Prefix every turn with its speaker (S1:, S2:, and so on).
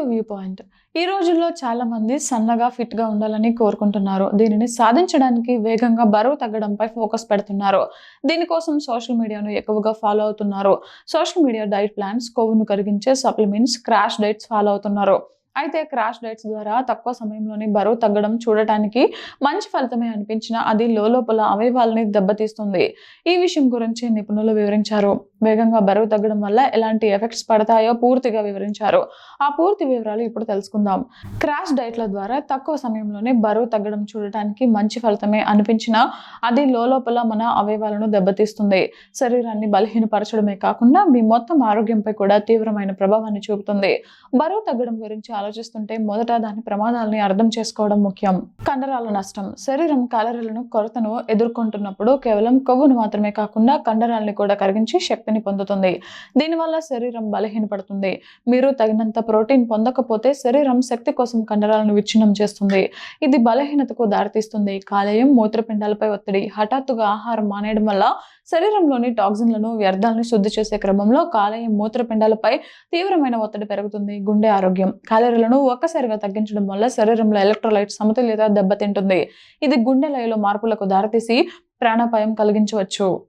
S1: Positive view point. ఈ రోజుల్లో చాలా మంది సన్నగా ఫిట్ గా ఉండాలని కోరుకుంటున్నారు. దీనిని సాధించడానికి వేగంగా బరువు తగ్గడంపై ఫోకస్ పెడుతున్నారు. దీనికోసం సోషల్ మీడియాను ఎక్కువగా ఫాలో అవుతున్నారు. సోషల్ మీడియా డైట్ ప్లాన్స్, కొవ్వును కరిగించే సప్లిమెంట్స్, క్రాష్ డైట్స్ ఫాలో అవుతున్నారు. అయితే క్రాష్ డైట్స్ ద్వారా తక్కువ సమయంలోనే బరువు తగ్గడం చూడటానికి మంచి ఫలితమే అనిపించినా అది లోపల అవయవాలని దెబ్బతీస్తుంది. ఈ విషయం గురించి నిపుణులు వివరించారు. వేగంగా బరువు తగ్గడం వల్ల ఎలాంటి ఎఫెక్ట్స్ పడతాయో పూర్తిగా వివరించారు. ఆ పూర్తి వివరాలు ఇప్పుడు తెలుసుకుందాం. క్రాష్ డైట్ల ద్వారా తక్కువ సమయంలోనే బరువు తగ్గడం చూడటానికి మంచి ఫలితమే అనిపించినా అది లోపల మన అవయవాలను దెబ్బతీస్తుంది. శరీరాన్ని బలహీనపరచడమే కాకుండా మీ మొత్తం ఆరోగ్యంపై కూడా తీవ్రమైన ప్రభావాన్ని చూపుతుంది. బరువు తగ్గడం గురించి ఆలోచిస్తుంటే మొదట దాని ప్రమాదాలని అర్థం చేసుకోవడం ముఖ్యం. కండరాల నష్టం. శరీరం క్యాలరీలను కొరతను ఎదుర్కొంటున్నప్పుడు కేవలం కొవ్వును మాత్రమే కాకుండా కండరాలని కూడా కరిగించి శక్తిని పొందుతుంది. దీనివల్ల శరీరం బలహీనపడుతుంది. మీరు తగినంత ప్రోటీన్ పొందకపోతే శరీరం శక్తి కోసం కండరాలను విచ్ఛిన్నం చేస్తుంది. ఇది బలహీనతకు దారితీస్తుంది. కాలేయం, మూత్రపిండాలపై ఒత్తిడి. హఠాత్తుగా ఆహారం మానేయడం వల్ల శరీరంలోని టాక్సిన్లను, వ్యర్థాలను శుద్ధి చేసే క్రమంలో కాలేయం, మూత్రపిండాలపై తీవ్రమైన ఒత్తిడి పెరుగుతుంది. గుండె ఆరోగ్యం. క్యాలరీలను ఒక్కసారిగా తగ్గించడం వల్ల శరీరంలో ఎలక్ట్రోలైట్ సమతుల్యత దెబ్బతింటుంది. ఇది గుండె లయలో మార్పులకు దారితీసి ప్రాణాపాయం కలిగించవచ్చు.